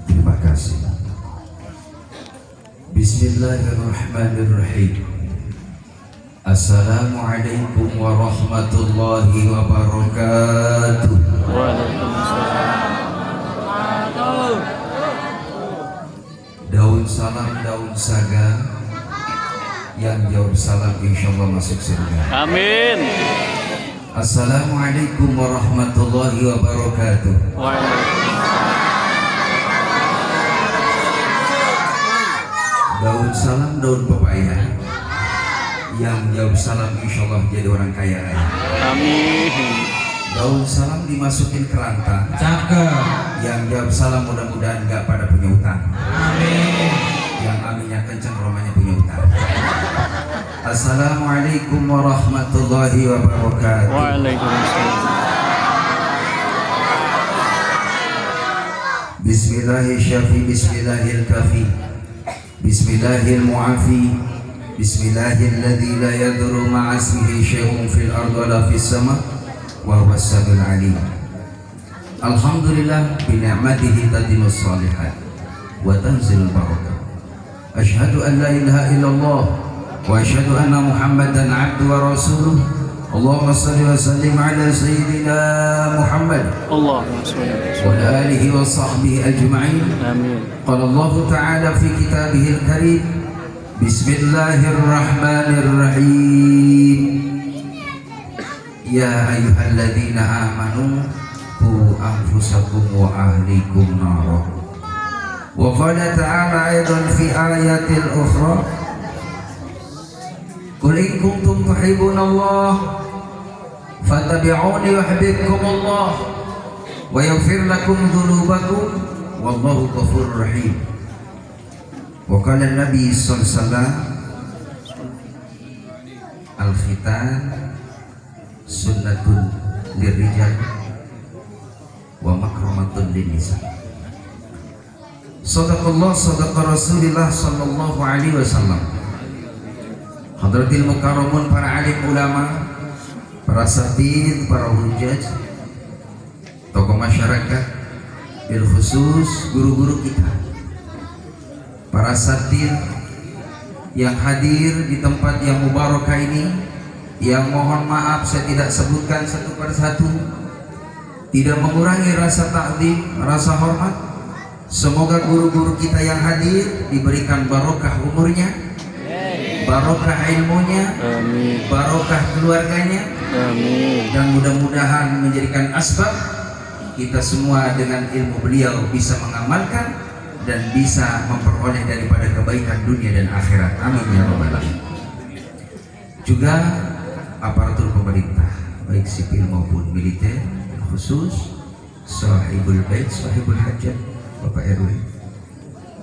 Terima kasih. Bismillahirrahmanirrahim. Assalamualaikum warahmatullahi wabarakatuh. Daun salam, daun saga, yang jawab salam insyaallah masuk surga. Amin. Assalamualaikum warahmatullahi wabarakatuh. Daun salam, daun pepaya, yang jawab salam insyaallah jadi orang kaya raya. Amin. Daun salam dimasukin kerangka, Cakep. yang jawab salam mudah-mudahan gak pada punya utang. Amin. Yang aminnya kencang, romanya punya utang. Assalamualaikum warahmatullahi wabarakatuh. Waalaikumsalam. Bismillahirrahmanirrahim. Bismillahirrahmanirrahim. Bismillahirrahmanirrahim. Bismillahilladzi la yadurru ma'a ismihi syai'un fil ardi wa la fis sama' wa huwas samiul 'alim. Alhamdulillah bi ni'matihi tatimmus shalihat wa tanzilul barakah. Asyhadu an la ilaha illallah wa asyhadu anna Muhammadan 'abduhu wa rasuluh. Allahumma shalli wa sallim ala sayyidina Muhammad Allahumma shalli wa ala alihi wa sahbihi ajma'in. Amin. Qala Allah Ta'ala fi kitabihil karim. Bismillahirrahmanirrahim. Ya ayyuhalladzina amanu qu anfusakum wa ahlikum nara. Wa qala ta'ala aidan fi ayatil ukhra. Qul in kuntum tuhibbunallah fattabi'uni yuhibbukumullah wa yaghfir lakum dhunubakum wallahu ghafurur rahim. Wa qala Nabi sallallahu alaihi wasallam al-khitan sunnatun lirijal wa makramatun linnisa. Sadaqallah sadaqa Rasulullah sallallahu alaihi wasallam. Hadratil mukarramun, para alim ulama, para satid, para hujjaj, tokoh masyarakat, bil khusus guru-guru kita, para satid yang hadir di tempat yang mubarakah ini, yang mohon maaf saya tidak sebutkan satu persatu, tidak mengurangi rasa takdim, rasa hormat. Semoga guru-guru kita yang hadir diberikan barokah umurnya, barokah ilmunya, Amin. barokah keluarganya, Amin. dan mudah-mudahan menjadikan asbab kita semua dengan ilmu beliau bisa mengamalkan dan bisa memperoleh daripada kebaikan dunia dan akhirat. Amin ya rabbal alamin. Juga aparatur pemerintah baik sipil maupun militer, khusus sahibul bait, sahibul hajat, Bapak RW,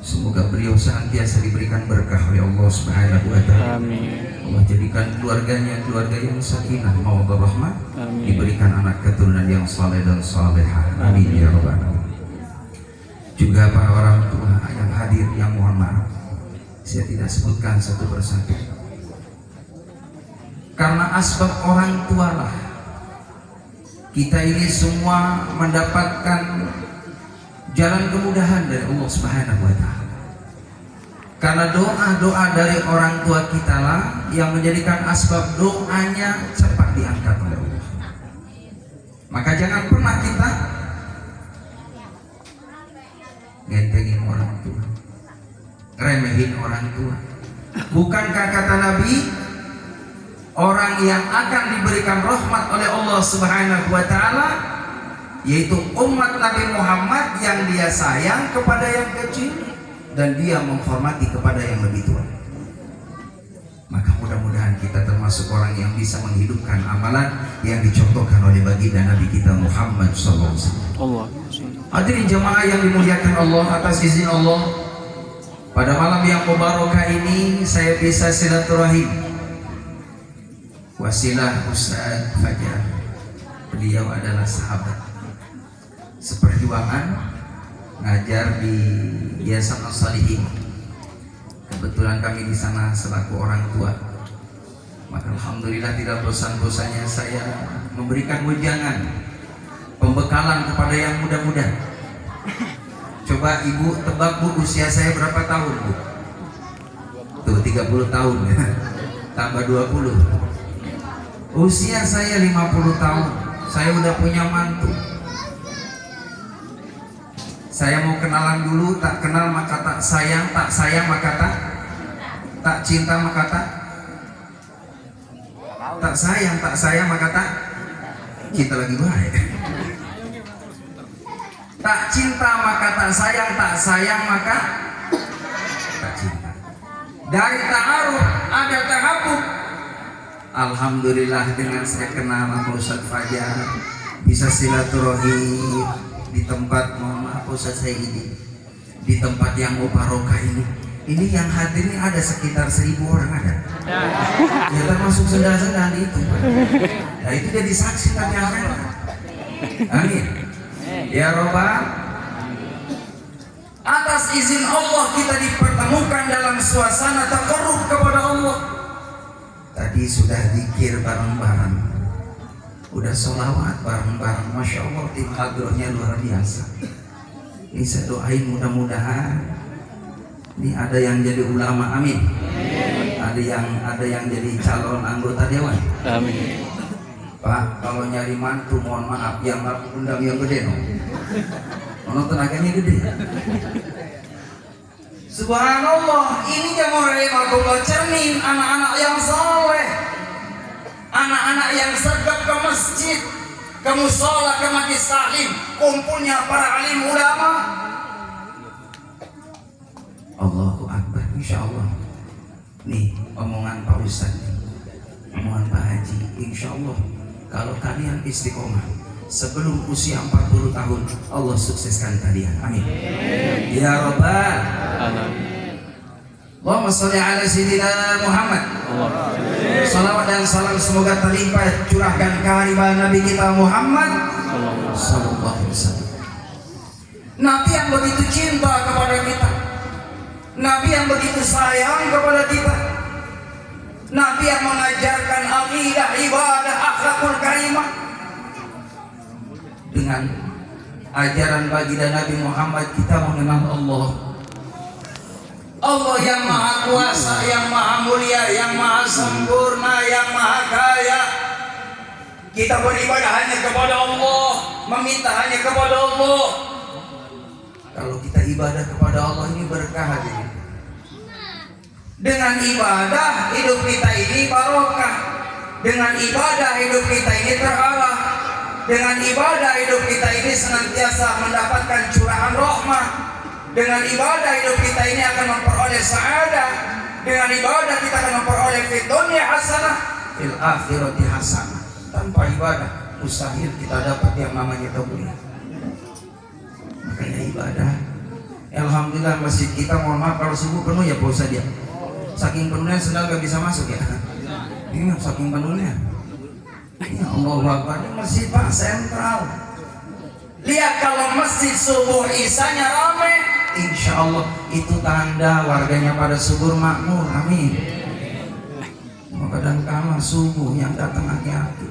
semoga beliau senantiasa diberikan berkah oleh Allah Subhanahu wa taala. Amin. Allah jadikan keluarganya keluarga yang sakinah mawaddah rahmah, Amin. diberikan anak keturunan yang saleh dan salehah. Amin ya rabbal alamin. Juga para orang tua yang hadir yang mohon maaf saya tidak sebutkan satu persatu, karena asbab orang tualah kita ini semua mendapatkan jalan kemudahan dari Allah Subhanahu wa taala. Karena doa-doa dari orang tua kita lah yang menjadikan asbab doanya cepat diangkat oleh Allah. Maka jangan pernah kita ngentengin orang tua, remehin orang tua. Bukankah kata Nabi, orang yang akan diberikan rahmat oleh Allah Subhanahu wa taala yaitu umat Nabi Muhammad yang dia sayang kepada yang kecil dan dia menghormati kepada yang lebih tua. Maka mudah-mudahan kita termasuk orang yang bisa menghidupkan amalan yang dicontohkan oleh baginda Nabi kita Muhammad sallallahu alaihi wasallam. Allah. Hadirin jemaah yang dimuliakan Allah, atas izin Allah pada malam yang mubarakah ini saya bisa silaturahim wasilah Ustaz Fajar. Beliau adalah sahabat seperjuangan ngajar di Yayasan As-Salihin. Kebetulan kami di sana selaku orang tua. Maka alhamdulillah tidak bosan-bosannya saya memberikan wejangan, pembekalan kepada yang muda-muda Coba ibu tebak bu, usia saya berapa tahun bu? Tuh 30 tahun ya. Tambah 20. Usia saya 50 tahun. Saya udah punya mantu. Saya mau kenalan dulu, tak kenal maka tak sayang maka tak cinta maka tak sayang maka tak cinta lagi baik. Tak cinta maka tak sayang maka tak cinta. Dari ta'aruf ada tahabbub. Alhamdulillah dengan saya kenal sama Ustaz Fajar, bisa silaturahim di tempat, mohon maaf Ustaz saya di tempat yang mubarokah ini. Ini yang hadir ini ada sekitar 1000 orang ada. Ya termasuk sendal-sendal itu. Nah itu jadi saksi tadi akhirat. Amin. Ya Rabbal. Atas izin Allah kita dipertemukan dalam suasana taqarrub kepada Allah. Tadi sudah zikir bareng-bareng, udah sholawat bareng-bareng. Masya Allah tim hadrohnya luar biasa. Ini saya doain mudah-mudahan ini ada yang jadi ulama, amin. Ada yang jadi calon anggota dewan, Amin. Pak. Kalau nyari mantu mohon maaf yang undang yang gede no. Nonton tenaganya gede. Subhanallah, ini jamaah rahimahullah cermin anak-anak yang saleh, anak-anak yang sergap ke masjid, ke musola, ke majlis taklim, kumpulnya para alim ulama. Allahu Akbar, insya Allah. Nih omongan Pak Ustadz, omongan Pak Haji, insya Allah kalau kalian istiqomah sebelum usia 40 tahun Allah sukseskan kalian, amin. Ya Rabbal. Allahumma sholli ala sayyidina Muhammad. Salawat dan salam semoga terlimpah curahkan kehadiran Nabi kita Muhammad sallallahu alaihi wasallam. Nabi yang begitu cinta kepada kita, Nabi yang begitu sayang kepada kita, Nabi yang mengajarkan akidah, ibadah, akhlakul karimah. Dengan ajaran baginda Nabi Muhammad kita mengenal Allah. Allah yang maha kuasa, yang maha mulia, yang maha sempurna, yang maha kaya. Kita beribadah hanya kepada Allah, meminta hanya kepada Allah. Kalau kita ibadah kepada Allah ini berkah hadirin. Dengan ibadah hidup kita ini barokah. Dengan ibadah hidup kita ini terarah. Dengan ibadah hidup kita ini senantiasa mendapatkan curahan rahmah. Dengan ibadah hidup kita ini akan memperoleh sa'adah. Dengan ibadah kita akan memperoleh fid dunya hasanah, fil akhirati hasanah. Tanpa ibadah mustahil kita dapat yang namanya tauhid. Makanya ibadah. Alhamdulillah masjid kita mohon maaf kalau subuh penuh ya Pak Ustaz ya. Saking penuhnya sendal gak bisa masuk ya. Ini saking penuhnya. Ya Allah Akbar, ini masjid Pak sentral. Lihat kalau masjid subuh isanya ramai, insya Allah itu tanda warganya pada subur makmur, amin. Kadang kala subuh yang datang aki-aki,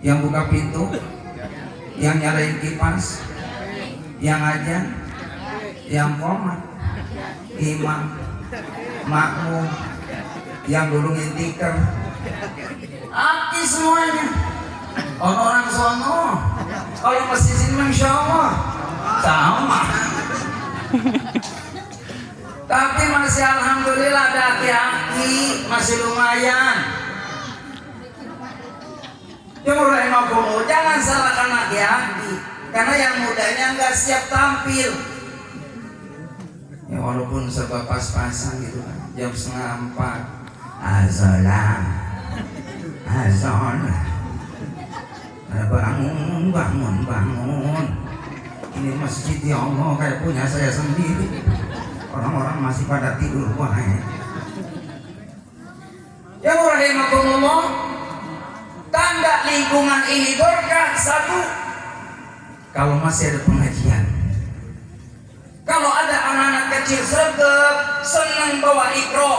yang buka pintu, yang nyalain kipas, yang ajan, yang komat, imam, makmum, yang gulungin tikar, aki semuanya. Orang sono, kalau masjid sini Masya Allah sama. Tapi masih alhamdulillah ada aki-aki, masih lumayan. Jangan salahkan aki-aki, karena yang mudanya nggak siap tampil. Ya walaupun serba pas-pasan gitu kan, jam 3:30 azan. Bangun. Ini masjid ya Allah kayak punya saya sendiri. Orang-orang masih pada tidur wahai. Ya rahimakumullah, tanda lingkungan ini berkah satu, kalau masih ada pengajian. Kalau ada anak-anak kecil sregep, senang bawa ikro,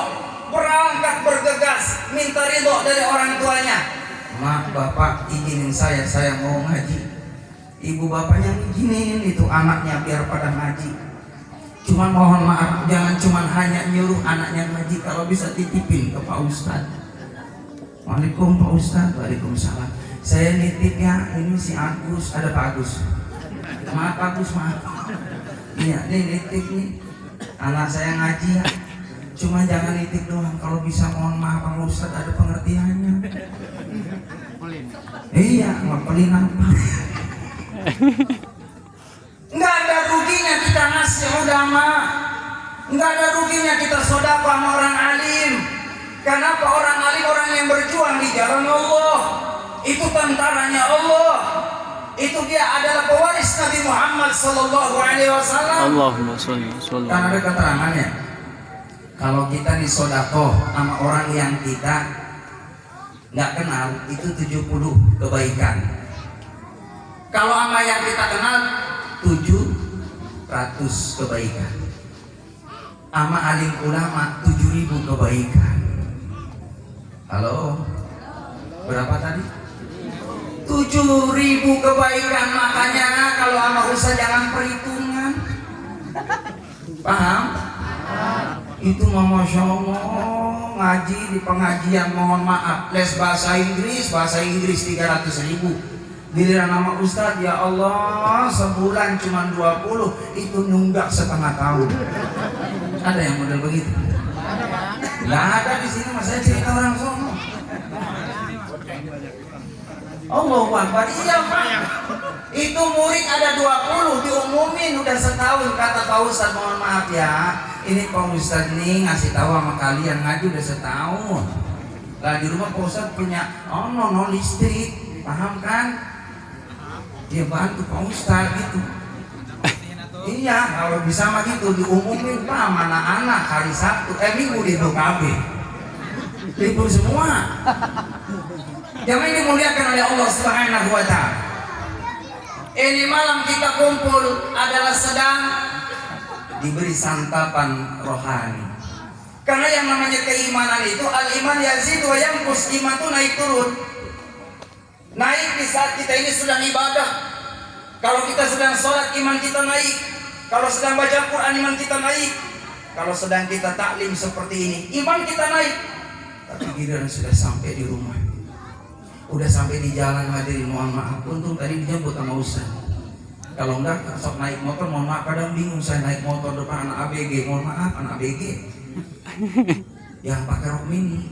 berangkat bergegas, minta ridho dari orang tuanya. Mak, bapak izinin saya mau ngaji. ibu bapaknya izinin itu anaknya biar pada ngaji. Cuman mohon maaf, jangan cuman hanya nyuruh anaknya ngaji, kalau bisa titipin ke Pak Ustadz. Waalaikumsalam Pak Ustadz. Waalaikumsalam. Saya nitip ya, ini si Agus, ada Pak Agus. Maaf Agus, maaf. Iya, nih nitip nih. Anak saya ngaji ya. Cuma jangan nitip doang, kalau bisa mohon maaf Pak Ustadz, ada pengertiannya. Iya, ngepelin apa? Nggak ada ruginya kita ngasih agama, nggak ada ruginya kita sedekah sama orang alim. Kenapa? Orang alim orang yang berjuang di jalan Allah, itu tentaranya Allah, itu dia adalah pewaris Nabi Muhammad Sallallahu Alaihi Wasallam. Allahumma sholli wa sallim. Kan ada keterangannya, kalau kita disodakoh sama orang yang kita nggak kenal itu 70 kebaikan. Kalau sama yang kita kenal 700 kebaikan. Sama alim ulama 7000 kebaikan. Halo, berapa tadi? 7000 kebaikan. Makanya kalau sama Ustaz jangan perhitungan. Paham? Itu mah Masya Allah, ngaji di pengajian mohon maaf les bahasa Inggris 300.000. Giliran nama Ustadz, ya Allah sebulan cuma 20, itu nunggak setengah tahun. Ada yang model begitu? Nggak ada di sini, mas. Saya cerita orang sono. Allahu Akbar. Iya Pak, itu murid ada 20 diumumin udah setahun. Kata Pak Ustadz, mohon maaf ya, ini Pak Ustadz nih ngasih tahu sama kalian ngaji udah setahun. Lah di rumah Pak Ustadz punya listrik, paham kan? Dia bantu Pak Ustadz gitu. Iya, kalau bisa mah gitu diumumin Pak, mana anak hari Sabtu Minggu libur KB, libur semua. Jamaah ini dimuliakan oleh Allah Subhanahu Wa Taala. Ini malam kita kumpul adalah sedang diberi santapan rohani. Karena yang namanya keimanan itu al-iman yazid wa yanqus, iman itu naik turun. Naik di saat kita ini sedang ibadah. Kalau kita sedang sholat, iman kita naik. Kalau sedang baca Quran, iman kita naik. Kalau sedang kita taklim seperti ini, iman kita naik. Tapi giliran sudah sampai di rumah, udah sampai di jalan, hadirin mohon maaf, untung tadi dijemput sama Ustaz. Kalau enggak, sok naik motor, mohon maaf, kadang bingung saya naik motor depan anak ABG, mohon maaf anak ABG yang pakai rok mini.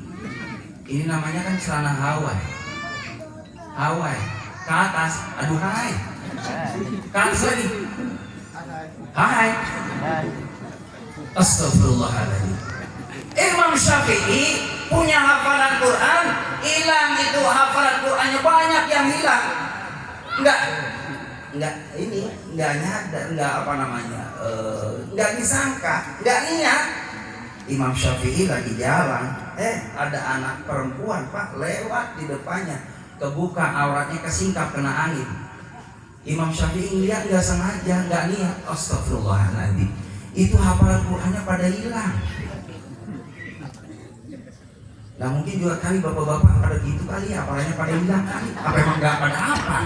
Ini namanya kan celana Hawaii ke atas, aduh hai, ke atas lagi, hai, astagfirullahaladzim. Imam Syafi'i punya hafalan Quran, hilang itu hafalan Qurannya, banyak yang hilang. Enggak nyadar, enggak disangka, enggak niat. Imam Syafi'i lagi jalan, ada anak perempuan Pak lewat di depannya, kebuka auratnya, kesingkap kena angin. Imam Syafi'i lihat nggak sengaja, nggak niat, astagfirullahaladzim. Itu hafalan Qurannya pada hilang. Nah mungkin juga kali bapak-bapak pada gitu kali, hafalannya pada hilang kali. Apa emang nggak pada apa?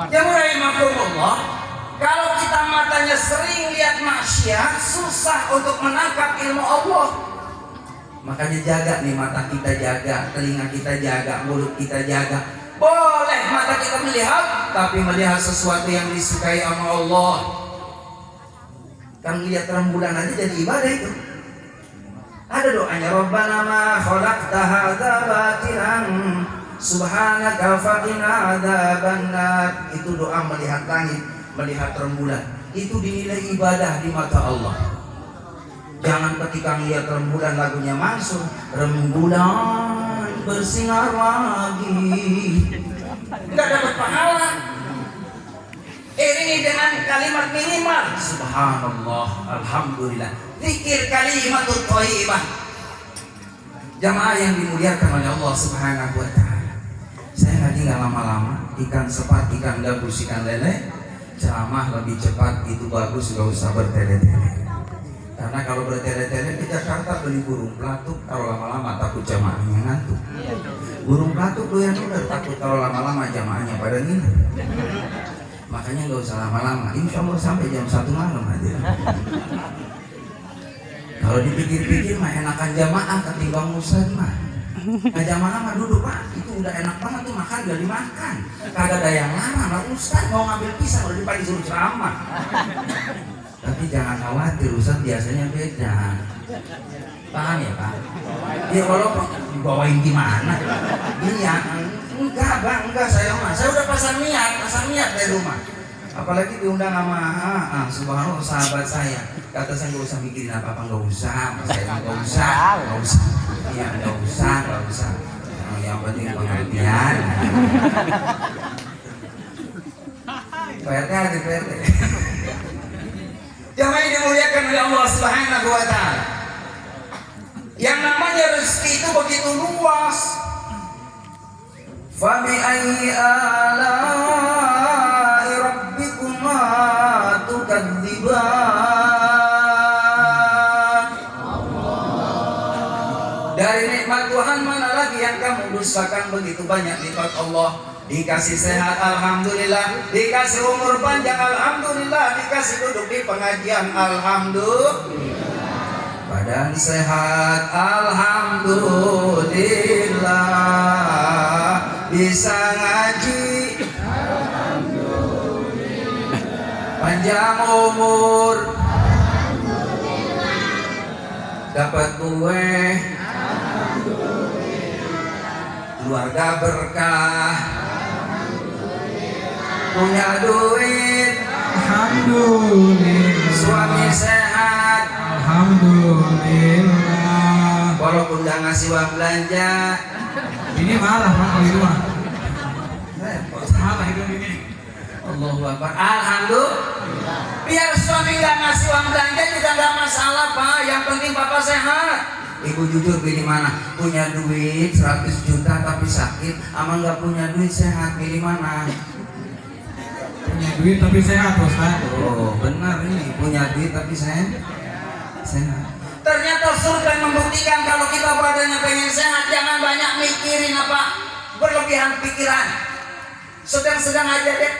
Ya rahimahumullah. Kalau kita matanya sering lihat maksiat, susah untuk menangkap ilmu Allah. Makanya jaga nih, mata kita jaga, telinga kita jaga, mulut kita jaga. Boleh mata kita melihat, tapi melihat sesuatu yang disukai sama Allah. Kan lihat rembulan aja jadi ibadah itu. Ada doanya, Rabbana ma khalaqta hadza batilan subhanaka faqina adzabannar. Itu doa melihat langit, melihat rembulan. Itu dinilai ibadah di mata Allah. Jangan ketika lihat rembulan lagunya masuk, rembulan bersinar lagi, nggak dapat pahala. Ini dengan kalimat minimal subhanallah, alhamdulillah, zikir kalimatut thayyibah. Jamaah yang dimuliakan oleh Allah Subhanahu wa taala. Saya nggak tinggal lama-lama, ikan sepat, ikan gabus, ikan lele, ceramah lebih cepat itu bagus, nggak usah bertele-tele. Karena kalau bertele-tele ke Jakarta beli burung pelatuk, kalau lama-lama takut jamaahnya ngantuk. Burung pelatuk doyan ular, takut kalau lama-lama jamaahnya pada nginep. Makanya nggak usah lama-lama, insya Allah sampai jam 1 malam aja. Kalau dipikir-pikir mah enakan jamaah ketimbang musad mah. Nah jamaah mah duduk pak, itu udah enak banget tuh, makan gak dimakan. Kagak ada yang larang, lah ustad mau ngambil pisang udah dipagi suruh ceramah. Tapi jangan khawatir, ustad biasanya beda. Paham ya pak? Ya walaupun dibawain gimana? Iya, enggak bang, enggak saya mah. Saya udah pasang niat dari rumah. Apalagi diundang sama subhanallah sahabat saya. Kata saya nggak usah mikirin apa-apa, nggak usah. Saya nggak usah. Iya nggak usah. Yang penting pengertian. PRT aja PRT. Jamaah yang dimuliakan oleh Allah Subhanahu Wa Taala. Yang namanya rezeki itu begitu luas. Fabi ayyi ala'i rabbikuma tukadziban. Dari nikmat Tuhan mana lagi yang kamu dustakan? Begitu banyak nikmat Allah. Dikasih sehat alhamdulillah, dikasih umur panjang alhamdulillah, dikasih duduk di pengajian alhamdulillah, badan sehat alhamdulillah, bisa ngaji alhamdulillah, panjang umur alhamdulillah, dapat kue alhamdulillah, keluarga berkah, punya duit alhamdulillah, suami sehat alhamdulillah, walaupun udah ngasih uang belanja ini malah kalau itu mah salah itu ini. Allahu Akbar, alhamdulillah. Biar suami nggak ngasih uang belanja juga nggak masalah pak, yang penting papa sehat. Ibu jujur pilih mana? Punya duit 100 juta tapi sakit, ama nggak punya duit sehat, pilih mana? Punya duit tapi sehat Ustaz. Oh benar ini, punya duit tapi sehat. Ternyata surga membuktikan kalau kita badannya pengen sehat, jangan banyak mikirin apa berlebihan pikiran, sedang-sedang aja deh.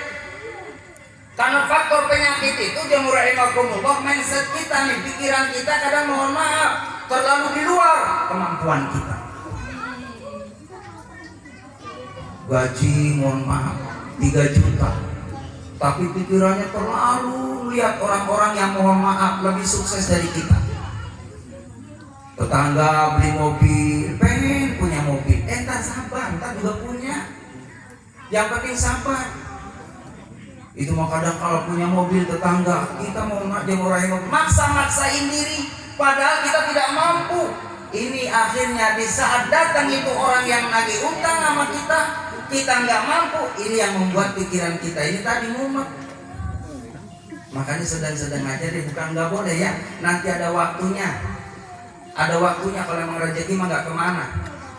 Karena faktor penyakit itu jamaah rahimakumullah, mindset kita nih, pikiran kita kadang mohon maaf terlalu di luar kemampuan kita. Gaji mohon maaf 3 juta, tapi pikirannya terlalu lihat orang-orang yang mohon maaf lebih sukses dari kita. Tetangga beli mobil, pengen punya mobil, entar sabar, entar juga punya. Yang penting sabar. Itu mah kadang kalau punya mobil tetangga, kita mau maksa-maksain diri, padahal kita tidak mampu. Ini akhirnya di saat datang itu orang yang nagih utang sama kita nggak mampu. Ini yang membuat pikiran kita ini tadi mumet. Makanya sedang-sedang aja deh, bukan nggak boleh ya. Nanti ada waktunya. Ada waktunya kalau emang rezeki mah nggak kemana.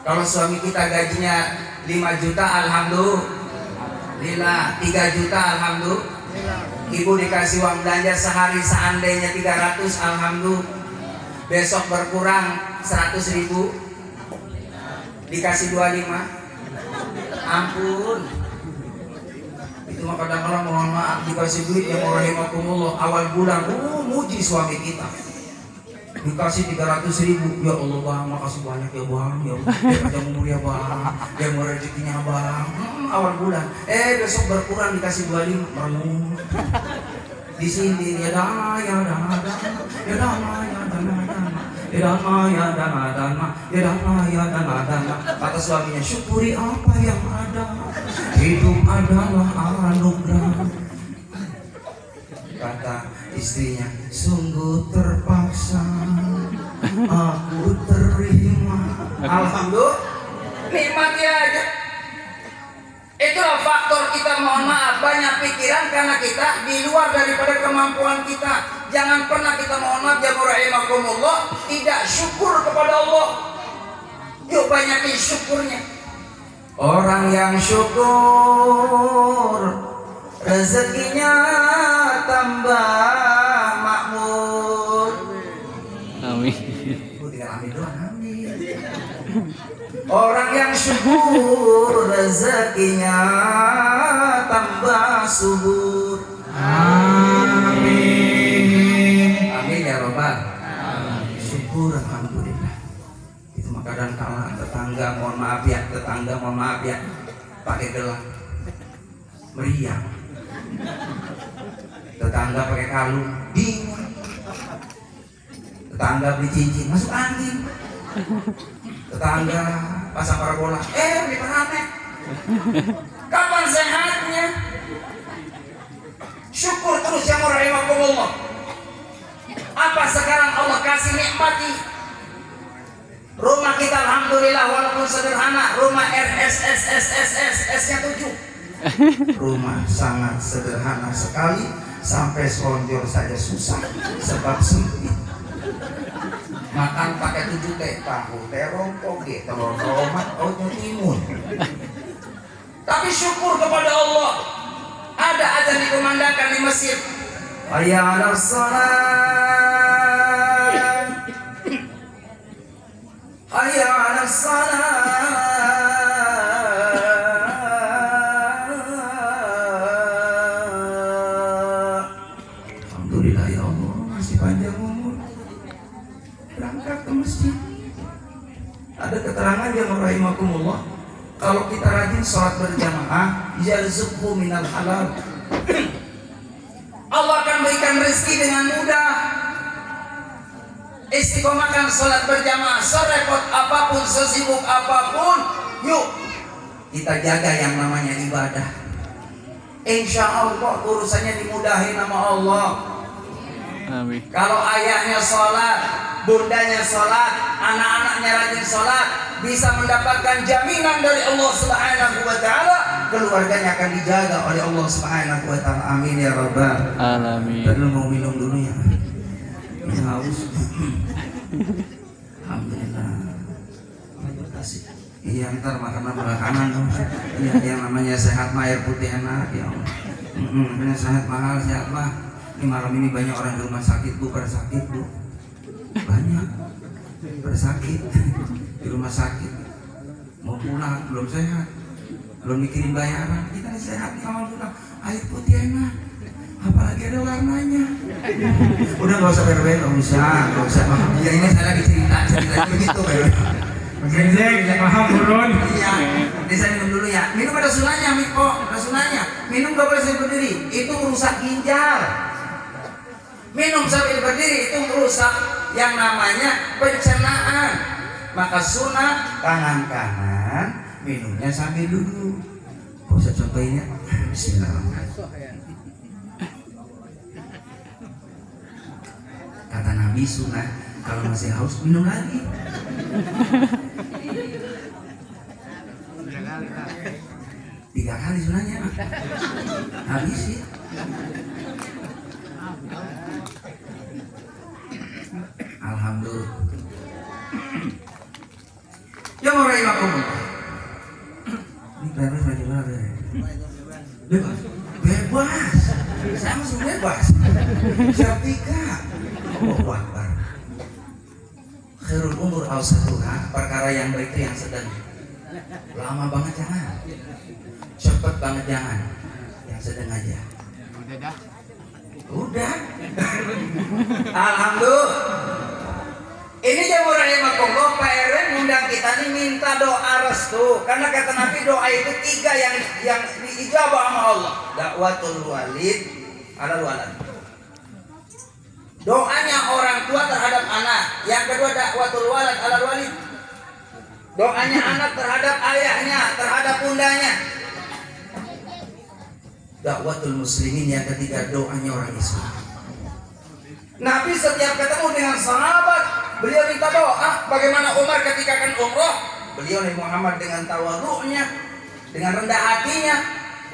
Kalau suami kita gajinya 5 juta alhamdulillah, 3 juta alhamdulillah, ibu dikasih uang belanja sehari seandainya 300 alhamdulillah, besok berkurang 100.000 dikasih 25, ampun. Itu mah kadang-kadang mohon maaf dikasih duit yang rahimakumullah awal bulan, muji suami kita dikasih 300.000, ya Allah bang, makasih banyak ya bang, ya Allah, dia panjang umur ya bang, dia mau rezekinya bang, awal bulan, besok berkurang dikasih 25, merenung di sini ya dana ya dana ya dana ya dana ya dana ya dana dana ya dana ya dana dana. Kata suaminya, syukuri apa yang ada, hidup adalah anugerah. Kata istrinya, sungguh terpaksa aku terima. Alhamdulillah, nikmati aja. Itulah faktor kita mohon maaf banyak pikiran karena kita di luar daripada kemampuan kita. Jangan pernah kita mohon maaf jamaah rahimakumullah tidak syukur kepada Allah. Yuk banyakin syukurnya. Orang yang syukur rezekinya tambah makmur. Amin. Tinggal amin doang, amin. Orang yang syukur syukur, rezekinya tambah subur. Amin. Amin ya robbal. Syukur alhamdulillah. Itu mah kadang kala tetangga mohon maaf ya, pakai gelang meriang, tetangga pakai kalung bingung, tetangga beli cincin masuk angin, tetangga pasang parabola beli perhamet. Kapan sehatnya? Syukur terus ya rahimakumullah. Apa sekarang Allah kasih nikmati rumah kita, alhamdulillah, walaupun sederhana, rumah RSSSSSS-nya 7. Rumah sangat sederhana sekali, sampai selonjor saja susah sebab sempit. Makan pakai 7 teh, tahu terong toge, telur tomat, timun. Tapi syukur kepada Allah, ada azan dikumandangkan di masjid. Hayya 'alas shalah, hayya 'alas shalah. Alhamdulillah ya Allah, masih panjang umur. Berangkat ke masjid. Ada keterangan yang rahimakumullah, kalau kita rajin sholat berjamaah, yarzuqhu minal halal. Allah akan berikan rezeki dengan mudah. Istiqomahkan sholat berjamaah, serepot apapun, sesibuk apapun, yuk kita jaga yang namanya ibadah. Insya Allah urusannya dimudahin sama Allah. Amin. Kalau ayahnya sholat, bundanya sholat, anak-anaknya rajin sholat, bisa mendapatkan jaminan dari Allah Subhanahu wa Ta'ala, keluarganya akan dijaga oleh Allah Subhanahu wa Ta'ala. Amin ya rabbal Alamin. Tadi mau minum dulu ya, ini haus. Alhamdulillah. Iya, ntar makanan belakangan dong. Iya, yang namanya sehat mah air putih enak ya Allah. Ini sehat mahal, sehat mah. Ini malam ini banyak orang di rumah sakit bu, pada sakit bu, banyak pada sakit di rumah sakit, mau pulang belum sehat, belum mikirin bayaran. Kita ini sehat nih alhamdulillah, air putih enak, apalagi ada warnanya. Udah nggak usah berben, nggak usah. Ya ini saya lagi cerita begitu Genzeng, paham burun. Iya, nanti saya minum dulu ya. Minum ada sunahnya, Miko, ada sunahnya. Minum gak boleh sambil berdiri, itu merusak ginjal. Minum sambil berdiri itu merusak yang namanya pencernaan. Maka sunah tangan kanan, minumnya sambil duduk. Kau usah contohnya. Bismillahirrahmanirrahim. Kata Nabi sunah, kalau masih haus minum lagi. Tiga kali sunahnya habis ya. Alhamdulillah. Ya rahimakumullah. Ini bebas lagi mana? Bebas. Bebas. Saya masih bebas. Siap 3. Allahu Akbar. Khairul umur awsatuha, perkara yang baik itu yang sedang. Lama banget jangan, cepet banget jangan, yang sedang aja. Udah. Alhamdulillah. Ini jamaah rahimakumullah, Pak Erwin ngundang kita nih minta doa restu, karena kata Nabi doa itu 3 yang diijabah sama Allah. Dakwatul walid ala walad. Doanya orang tua terhadap anak. Yang kedua dakwatul walad ala walid. Doanya anak terhadap ayahnya, terhadap bundanya. Dakwatul muslimin yang ketiga doanya orang Islam. Nabi setiap ketemu dengan sahabat, beliau minta doa. Bagaimana Umar ketika akan umroh, beliau Nabi Muhammad dengan tawadhu'nya, dengan rendah hatinya,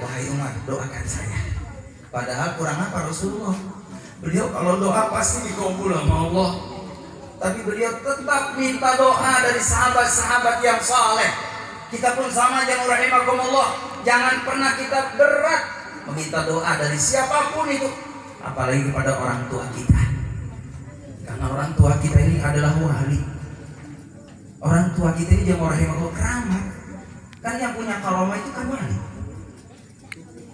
wahai Umar, doakan saya. Padahal kurang apa Rasulullah? Beliau kalau doa pasti dikabul sama Allah. Tapi beliau tetap minta doa dari sahabat-sahabat yang saleh. Kita pun sama jangan rahimakumullah. Jangan pernah kita berat meminta doa dari siapapun itu, apalagi kepada orang tua kita. Karena orang tua kita ini adalah wali. Orang tua kita ini jangan rahimakumullah keramat. Kan yang punya karomah itu kan wali.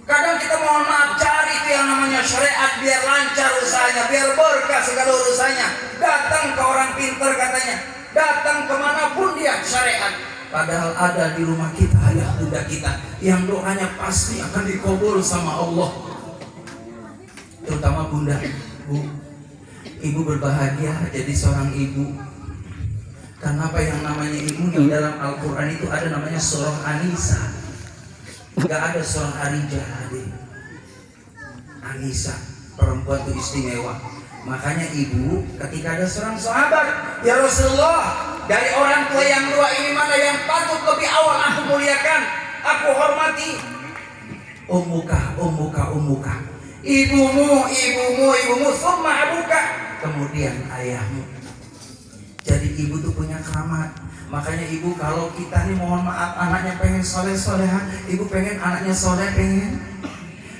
Kadang kita mohon maaf cari itu yang namanya syariat biar lancar usahanya, biar berkah segala urusannya. Datang ke orang pintar katanya, datang kemanapun dia syariat. Padahal ada di rumah kita ayah bunda kita yang doanya pasti akan dikabul sama Allah. Terutama bunda, bu, ibu berbahagia jadi seorang ibu. Karena apa yang namanya ibu di dalam Al-Quran itu ada namanya surah An-Nisa. Gak ada surah Harijah, adik. An-Nisa, perempuan itu istimewa. Makanya ibu ketika ada seorang sahabat, ya Rasulullah, dari orang tua yang dua ini mana yang patut lebih awal aku muliakan, aku hormati? Ummuka. Ibumu, summa abuka. Kemudian ayahmu. Jadi ibu tuh punya keramat. Makanya ibu kalau kita nih mohon maaf anaknya pengen soleha, ibu pengen anaknya soleh,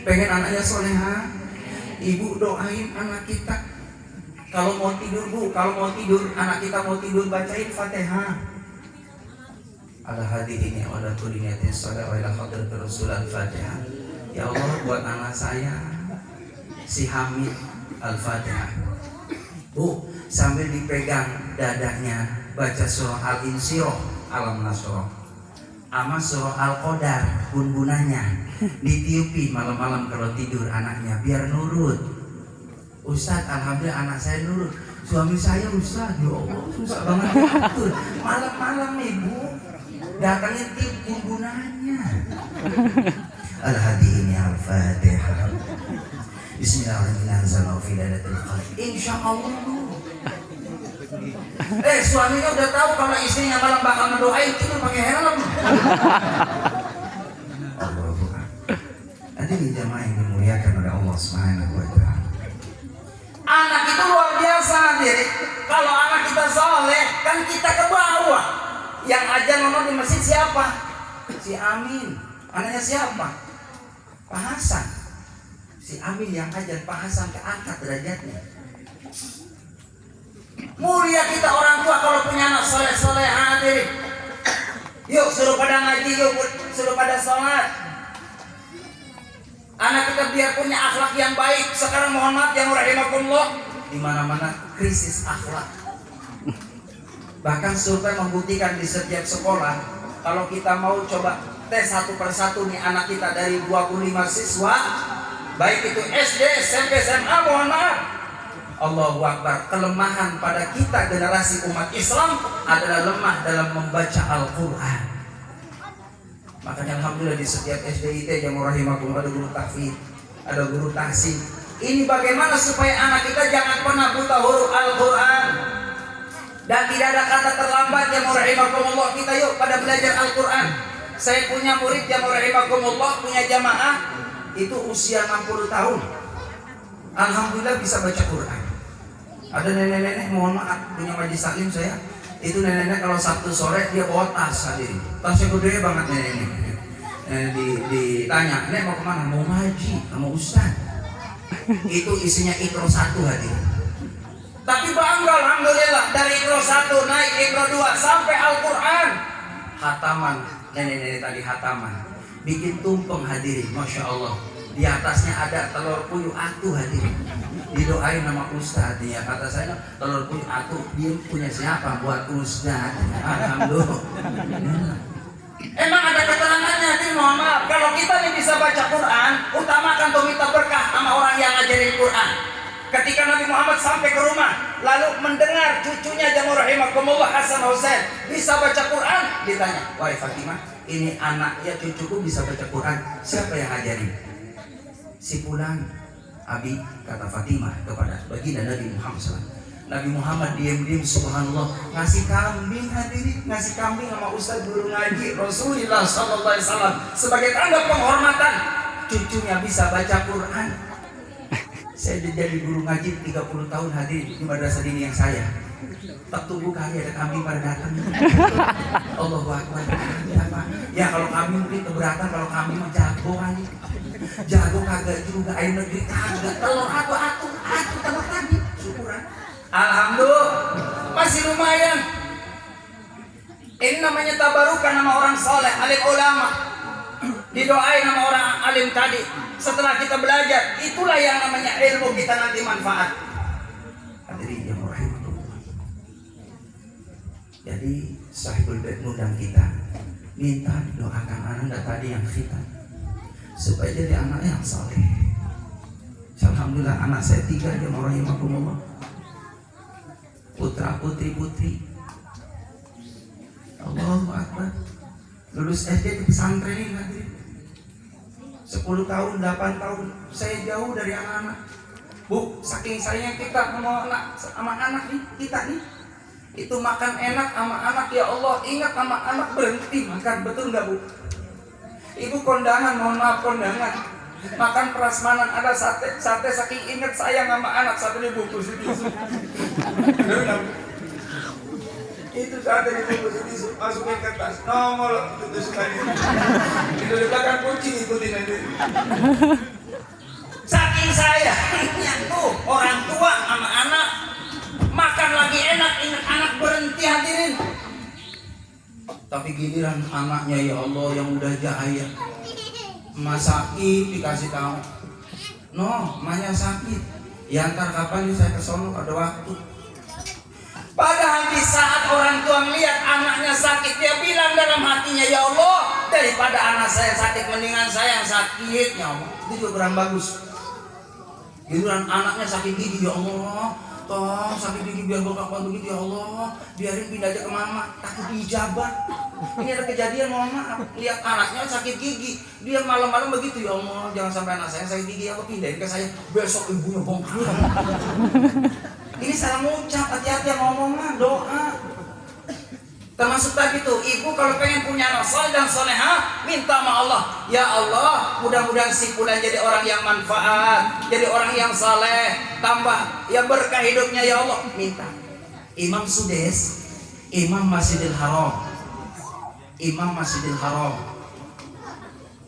pengen anaknya soleha, ibu doain anak kita. Kalau mau tidur bu, anak kita mau tidur bacain Fatihah. Ala hadirin wa ala kulli niyatin shalah wa ila hadratir Rasul al-Fatihah. Ya Allah buat anak saya si Hamid Al-Fatihah. Bu, sambil dipegang dadanya baca surah Al-Insyirah, Alam Nasrah, sama surah Al-Qadar, bun-bunanya ditiupin malam-malam kalau tidur anaknya biar nurut. Ustaz, alhamdulillah anak saya nurut. Suami saya Ustaz, ya Allah susah banget tidur. Malam-malam ibu datangin tiup bun-bunanya. Al-Hadiin Al-Fatihah. Bismillahirrahmanirrahim. Insyaallah. Suaminya udah tahu kalau istrinya malam bakal ngedoain tidur pakai helm. Allahu. Ada di jamaah yang dimuliakan oleh Allah Subhanahu wa taala. Anak itu luar biasa, diri. Kalau anak kita soleh, kan kita ke bawah. Yang ajar mama di masjid siapa? Si Amin. Anaknya siapa? Pak Hasan. Si Amin yang ajar Pak Hasan keangkat derajatnya. Mulia kita orang tua kalau punya anak soleh-soleh, hadirin. Yuk suruh pada ngaji, yuk suruh pada sholat. Anak kita biar punya akhlak yang baik. Sekarang mohon maaf yang rahimakumullah, di mana-mana krisis akhlak. Bahkan survei membuktikan di setiap sekolah, kalau kita mau coba tes satu persatu nih anak kita dari 25 siswa, baik itu SD, SMP, SMA, mohon maaf, Allahu Akbar, kelemahan pada kita generasi umat Islam adalah lemah dalam membaca Al-Quran. Makanya alhamdulillah di setiap SDIT yang rahimakumullah ada guru tahfidz, ada guru tahsin. Ini bagaimana supaya anak kita jangan pernah buta huruf Al-Quran. Dan tidak ada kata terlambat yang rahimakumullah. Kita yuk pada belajar Al-Quran. Saya punya murid yang rahimakumullah, punya jamaah itu usia 60 tahun. Alhamdulillah bisa baca Quran. Ada nenek-nenek, mohon maaf, punya majlis taklim saya. Itu nenek-nenek kalau Sabtu sore dia bawa tas hadirin. Tasnya gede banget nenek-nenek. Ditanya, "Nek mau kemana?" "Mau ngaji sama Ustaz." Itu isinya Iqra 1 hadirin. Tapi bangga alhamdulillah dari Iqra 1 naik Iqra 2 sampai Al-Quran. Hataman, nenek-nenek tadi hataman. Bikin tumpeng hadirin, Masya Allah. Di atasnya ada telur puyuh atuh hadirin. Didoain nama Ustaz ya, kata saya telur puyuh atuh dia punya siapa? Buat Ustaz. Alhamdulillah. Emang ada keterangannya hadirin, mohon maaf. Kalau kita nih bisa baca Quran, utamakan untuk minta berkah sama orang yang ngajarin Quran. Ketika Nabi Muhammad sampai ke rumah, lalu mendengar cucunya Jamu rahimakumullah Hasan Husain bisa baca Quran, ditanya, "Wahai Fatimah, ini anak ya cucuku bisa baca Quran, siapa yang ngajarin?" "Si pulang." "Abi," kata Fatimah kepada baginda Nabi Muhammad SAW. Nabi Muhammad diam-diam subhanallah ngasih kambing hadirin, ngasih kambing sama Ustaz guru ngaji Rasulullah SAW sebagai tanda penghormatan cucunya bisa baca Quran. Saya jadi guru ngaji 30 tahun hadirin di madrasah dini yang saya. Tak tunggu kali ada kambing pada datang. Allahu Akbar. Ya kalau kambing mungkin keberatan, kalau kambing mah jago kali. Jago kagak juga, ayam negeri kagak. Telur atu telur tadi. Syukuran. Alhamdulillah masih lumayan. Ini namanya tabarukan nama orang soleh, alim ulama. Didoain nama orang alim tadi. Setelah kita belajar, itulah yang namanya ilmu kita nanti manfaat. Hadirin yang rahimahullah. Jadi sahibul bait ngundang kita, minta didoakan anak tadi yang khitan supaya jadi anak yang soleh. Alhamdulillah anak saya 3 yang rahimahullah. Putra putri. Allahu Akbar. Lulus SD di pesantren ini nanti 10 tahun, 8 tahun. Saya jauh dari anak-anak. Bu, saking sayang kita sama anak nih, kita nih. Itu makan enak sama anak, ya Allah, ingat sama anak berhenti makan, betul nggak Bu? Ibu kondangan, mohon maaf kondangan. Makan prasmanan ada sate saking ingat sayang sama anak, satu dibungkus itu. Itu saat dari bungkus itu masukin ke tas nomor itu sekali itu di belakang kucing ikutin aja. Saking sayangnya tuh orang tua sama anak makan lagi enak ingat anak berhenti hadirin. Tapi giliran anaknya ya Allah yang udah jaya emak sakit dikasih tahu emaknya sakit ya ntar kapan nih saya kesono ada waktu. Padahal di saat orang tua melihat anaknya sakit, dia bilang dalam hatinya, ya Allah, daripada anak saya sakit, mendingan saya yang sakit, ya Allah. Itu juga kurang bagus. Giliran anaknya sakit gigi, ya Allah, tolong sakit gigi biar bokap begitu, ya Allah, biarin pindah aja ke mama, takut diijabat. Ini ada kejadian, mohon maaf, lihat anaknya sakit gigi, dia malam-malam begitu, ya Allah, jangan sampai anak saya sakit gigi, aku pindahin ke saya, besok ibunya bongkar. Ini salah ngucap, hati-hati yang ngomongnya, doa. Termasuk tadi tuh, ibu kalau pengen punya anak soleh dan soleha, minta sama Allah. Ya Allah, mudah-mudahan si Fulan jadi orang yang manfaat, jadi orang yang soleh, tambah ya berkah hidupnya ya Allah. Minta. Imam Sudes, Imam Masjidil Haram, Imam Masjidil Haram.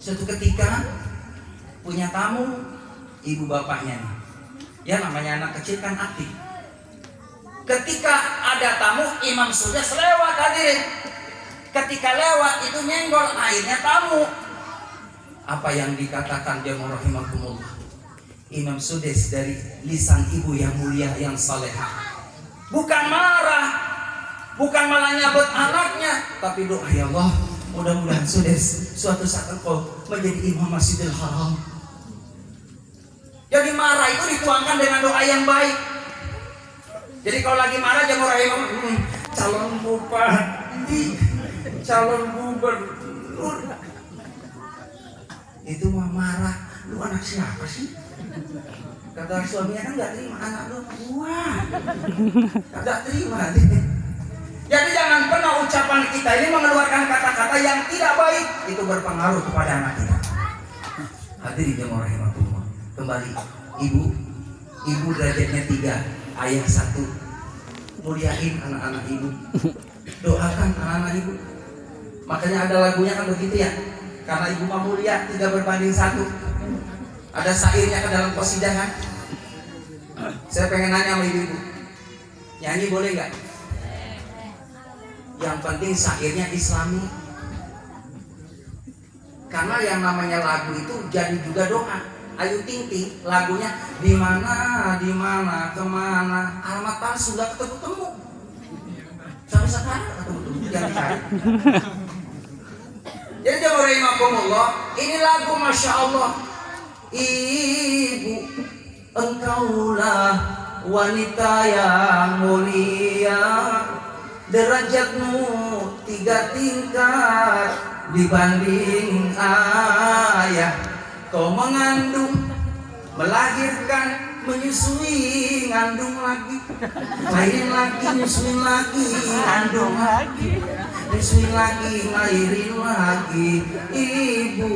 Suatu ketika punya tamu, ibu bapaknya nih. Ya namanya anak kecil kan aktif. Ketika ada tamu, Imam Sudes lewat hadirin. Ketika lewat itu nyenggol, akhirnya tamu. Apa yang dikatakan dia rahimakumullah. Imam Sudes dari lisan ibu yang mulia yang salehah. Bukan marah, bukan malah nyabut anaknya, tapi doa ya Allah, mudah-mudahan Sudes suatu saat engkau menjadi imam Masjidil Haram. Jadi marah itu dituangkan dengan doa yang baik. Jadi kalau lagi marah jangan rahimah, calon bupati, calon gubernur, itu mah marah. Lu anak siapa sih? Kata suaminya kan nggak terima anak lu, wah, nggak terima. Jadi jangan pernah ucapan kita ini mengeluarkan kata-kata yang tidak baik, itu berpengaruh kepada anak kita. Hadirin jemaah rahimahullah. Kembali, ibu derajatnya 3. Ayah 1, muliain anak-anak ibu, doakan anak-anak ibu. Makanya ada lagunya kan begitu ya, karena ibu mah mulia 3 berbanding 1. Ada syairnya ke dalam qasidah kan. Saya pengen nanya sama ibu, nyanyi boleh nggak? Yang penting syairnya Islami, karena yang namanya lagu itu jadi juga doa. Ayu Ting Ting lagunya di mana kemana, alamat palsu nggak ketemu sampai sekarang ketemu jangan dicari. Jadi jemaah rahimakumullah, ini lagu masya Allah. Ibu engkaulah wanita yang mulia, derajatmu 3 tingkat dibanding ayah. Kau mengandung, melahirkan, menyusui, ngandung lagi, lahirin lagi, nyusuin lagi, ngandung lagi, nyusuin lagi, lahirin lagi, ibu.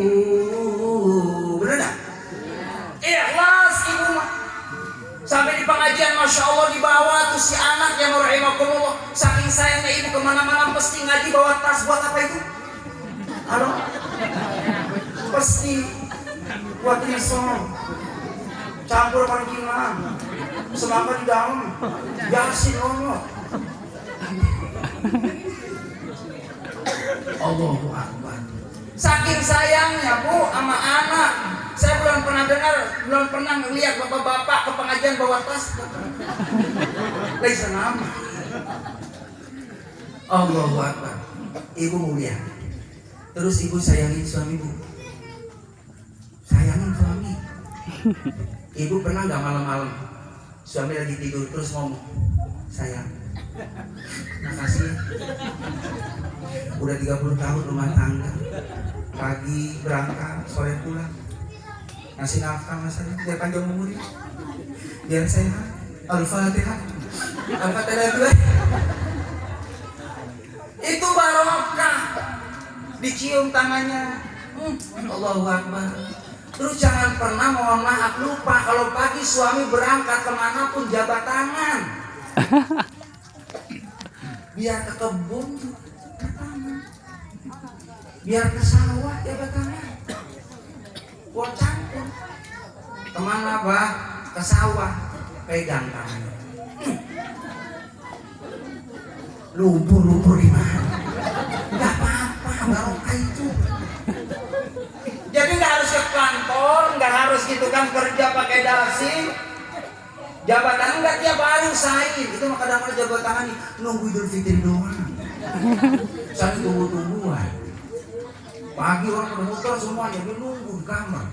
Bener gak? Ikhlas ibu mah. Sampai di pengajian masya Allah dibawa tuh si anak yang rahimakumullah. Saking sayangnya ibu kemana-mana pasti ngaji bawa tas buat apa itu? Halo? Pasti buat risol, campur panggilan, semangka di dalam, yasin Allah. Allahu Akbar. Saking sayangnya Bu sama anak, saya belum pernah melihat bapak-bapak ke pengajian bawa tas. Laisa nama. Allahu Akbar. Ibu mulia. Terus ibu sayangin suami ibu. Sayangin suami. Ibu pernah nggak malam-malam suami lagi tidur terus ngomong, sayang, makasih. Udah 30 tahun rumah tangga, pagi berangkat, sore pulang, ngasih nafkah mas saya, biar panjang umur, biar sehat. Al-Fatihah. Al-Fatihah dulu. Itu barokah. Dicium tangannya. Allahu Akbar. Terus jangan pernah mohon maaf lupa kalau pagi suami berangkat kemanapun jabat tangan. Biar ke kebun jabat tangan. Biar ke sawah jabat tangan. Buat campur. Kemana bah? Ke sawah. Pegang tangannya. Lumpur di mana? Gak apa-apa, barokah itu. Jadi nggak harus ke kantor, nggak harus gitu kan kerja pakai dasi. Jabatan nggak tiap hari usahain. Itu mah kadang-kadang jabatan nih nunggu Idul Fitri doang. Saling tunggu-tungguan. Pagi orang pada motor semuanya dia nunggu di kamar.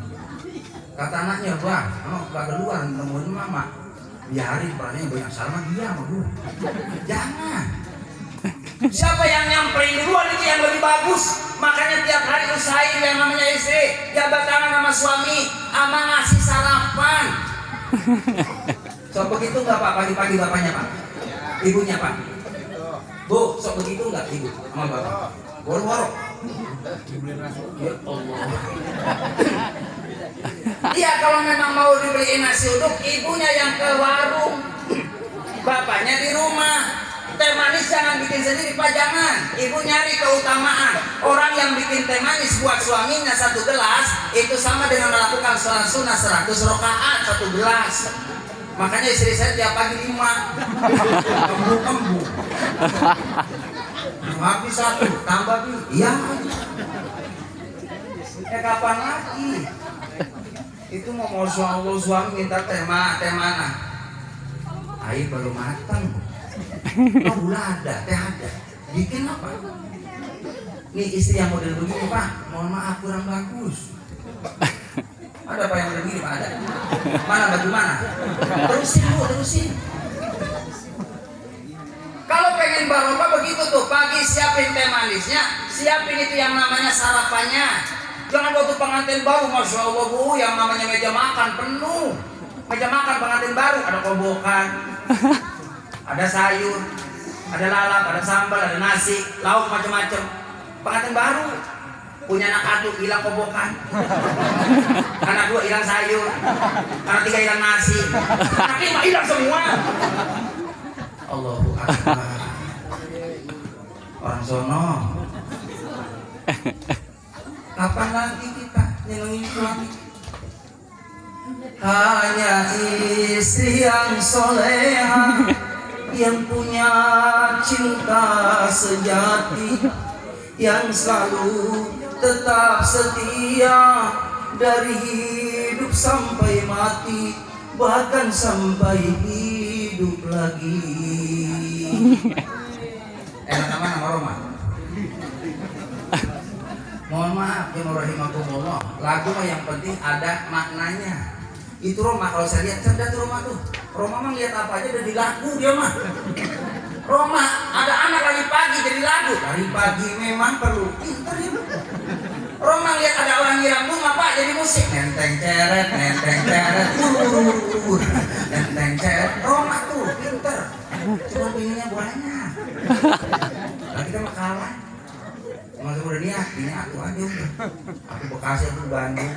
Kata anaknya, bah, gak keluar nemuin mama. Biarin perannya banyak sama dia sama gue. Jangan. Siapa yang nyamperin duluan itu yang lebih bagus. Makanya tiap hari usahain yang namanya istri jabat tangan sama suami, ama ngasih sarapan. Sok begitu nggak Pak pagi-pagi bapaknya Pak? Ibunya Pak? Bu, sok begitu nggak ibu sama bapak? Woro-woro. Ya Allah. Iya kalau memang mau dibeliin nasi uduk, ibunya yang ke warung, bapaknya di rumah. Teh manis jangan bikin sendiri Pak, jangan. Ibu nyari keutamaan. Orang yang bikin teh manis buat suaminya 1 gelas itu sama dengan melakukan sholat sunnah 100 rakaat 1 gelas. Makanya istri saya tiap pagi 5 kembu. Habis 1 tambah bi. Iya. Kapan lagi? Itu mau suami minta teh mana? Air baru matang. Oh gula ada, teh ada. Bikin apa? Nih istri yang model begini Pak, mohon maaf kurang bagus. Ada Pak yang model begini Pak? Ada. Mana bagaimana? Terusin Bu, terusin. Kalau pengen barokah begitu tuh, pagi siapin teh manisnya, siapin itu yang namanya sarapannya. Jangan waktu pengantin baru, Masya Allah Bu, yang namanya meja makan penuh. Meja makan pengantin baru, ada kobokan. Ada sayur, ada lalap, ada sambal, ada nasi, lauk macam-macam. Pengantin baru punya anak 1 hilang kobokan, anak 2 hilang sayur, anak 3 hilang nasi, anak 5 hilang semua. Allahu Akbar. Orang sono. Kapan lagi kita nyenengin suami? Hanya istri yang soleha, yang punya cinta sejati, yang selalu tetap setia dari hidup sampai mati, bahkan sampai hidup lagi. Enak mana Roma? Mohon maaf ya rahimakumullah. Lagu mah yang penting ada maknanya. Itu Roma kalau saya lihat cerdas tuh Roma tuh. Roma mah lihat apa aja udah di lagu dia mah. Roma ada anak lagi pagi jadi lagu. Dari pagi memang perlu pintar ya. Roma lihat ada orang nyiram bunga Pak jadi musik. Nenteng ceret, nenteng ceret. Roma tuh pintar. Cuma pinginnya banyak. Lagi kita mah kalah. Masih udah niat, ini aku aja udah. Aku Bekasi, aku Bandung.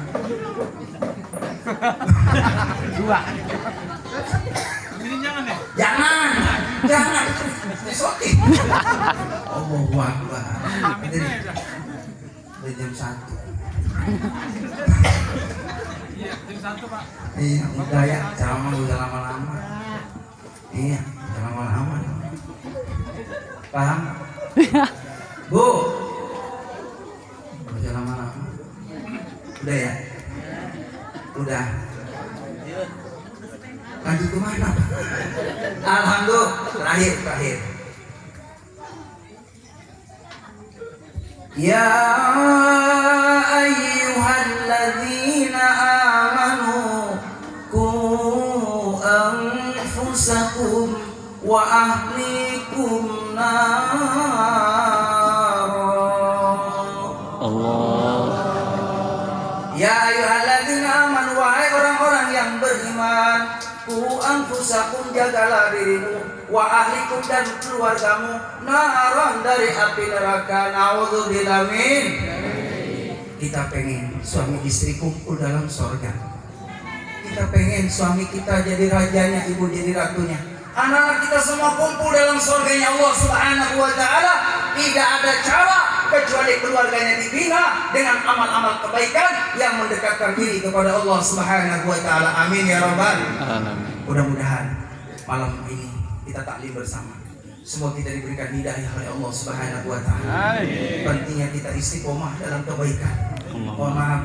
Dua. Ini jangan ya? Jangan. Disotik. Allahu Akbar. Jadi jam 1. Iya, jam 1 Pak. Iya, udah ya. Jangan udah lama-lama. Iya, jangan lama-lama. Paham? Bu, Udah. Lanjut kemana? Alhamdulillah. Terakhir. Ya ayyuhalladzina amanu qu anfusakum wa ahlikum nar. Allah. Ya ayyuhalladzina amanu, wahai orang-orang yang beriman, qu anfusakum, jagalah dirimu, wa ahlikum, dan keluargamu, naran, dari api neraka. Naudzubillah min. Kita pengen suami istri kumpul dalam sorga. Kita pengen suami kita jadi rajanya, ibu jadi ratunya, anak-anak kita semua kumpul dalam sorganya Allah Subhanahu wa ta'ala. Tidak ada cara kecuali keluarganya dibina dengan amal-amal kebaikan yang mendekatkan diri kepada Allah Subhanahu wa ta'ala. Amin ya rabbal alamin. Mudah-mudahan malam ini kita taklim bersama, semua kita diberikan hidayah oleh Allah Subhanahu wa ta'ala. Pentingnya kita istiqomah dalam kebaikan. Mohon maaf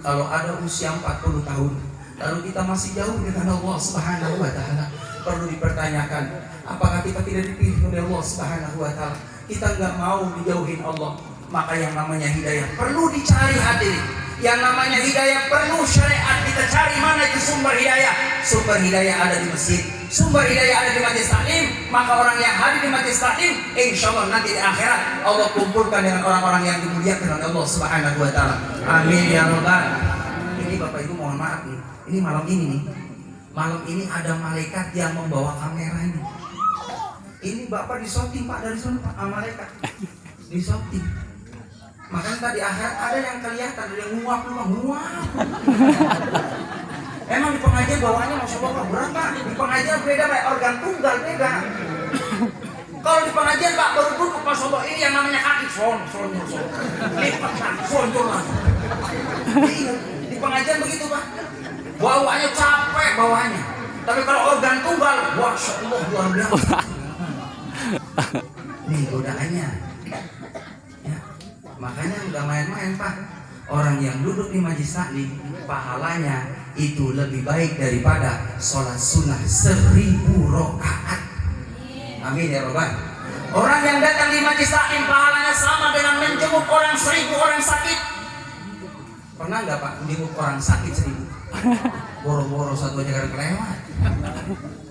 kalau ada usia 40 tahun lalu kita masih jauh dengan Allah Subhanahu wa ta'ala, perlu dipertanyakan apakah kita tidak dipilih oleh Allah Subhanahu wa ta'ala. Kita nggak mau dijauhin Allah, maka yang namanya hidayah perlu dicari hadirin. Yang namanya hidayah perlu syariat kita cari. Mana itu sumber hidayah? Sumber hidayah ada di masjid, sumber hidayah ada di majelis taklim. Maka orang yang hadir di majelis taklim, insya Allah nanti di akhirat Allah kumpulkan dengan orang-orang yang dimuliakan oleh Allah Subhanahu wa ta'ala. Amin ya rabbal. Ini Bapak Ibu mohon maaf nih, ini malam ini ada malaikat yang membawa kamera ini. Ini Bapak disorting Pak dari sana Pak, malaikat disorting. Makanya tadi akhirat ada yang kelihatan, ada yang nguap. Emang di pengajian bawaannya Masya Allah berat Pak. Di pengajian beda Pak, organ tunggal beda. Kalau di pengajian Pak baru duduk Masya Allah, ini yang namanya kaki son. Lipat kaki, sonjol lagi. Di pengajian begitu Pak. Bawaannya capek bawaannya. Tapi kalau organ tunggal, Masya Allah luar biasa. Nih godaannya. Ya. Makanya nggak main-main Pak. Orang yang duduk di majelis taklim pahalanya itu lebih baik daripada sholat sunnah 1000 rakaat. Amin ya robbal. Orang yang datang di majelis taklim pahalanya sama dengan menjenguk orang 1000 orang sakit. Pernah nggak Pak menjenguk orang sakit 1000? Boro-boro satu aja karena kelewat.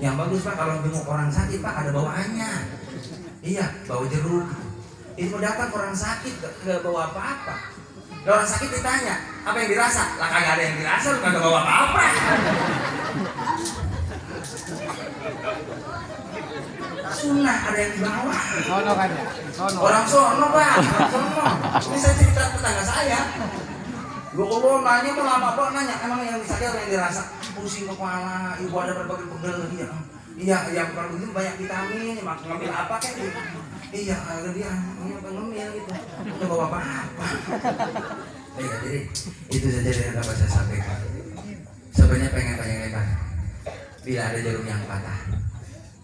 Yang bagus Pak kalau menjenguk orang sakit Pak ada bawaannya. Iya, bawa jeruk. Itu datang orang sakit gak bawa apa-apa. Orang sakit ditanya, apa yang dirasa? Lah kagak ada yang dirasa, lu kagak bawa apa-apa. Sunnah ada yang dibawa. Sono kan ya? Sono. Orang sono Pak, orang sono. Ini saya cerita tetangga saya. Gue kalau nanya mau lama banget nanya, emang yang disakit apa yang dirasa? Pusing kepala, ibu ada berbagai pegel dia. Iya, yang kalau begini banyak vitamin, ngambil apa kayak gitu. Iya, dia ngemil gitu. Udah bawa apa-apa. Iya, jadi itu saja yang dapat saya sampaikan. Sebenarnya pengen banyak lebar. Bila ada jarum yang patah,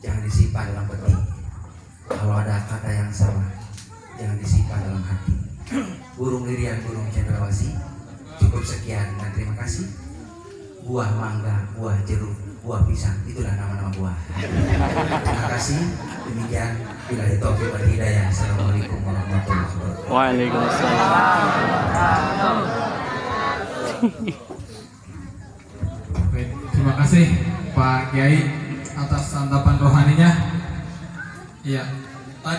jangan disimpan dalam peti. Kalau ada kata yang salah, jangan disimpan dalam hati. Burung lirian, burung cendrawasih. Cukup sekian dan terima kasih. Buah mangga, buah jeruk, buah pisang, itulah nama-nama buah. Terima kasih. Demikian, billahi taufiq wal hidayah. Assalamualaikum warahmatullahi wabarakatuh. Waalaikumsalam. Baik, terima kasih Pak Kiai atas santapan rohaninya. Iya.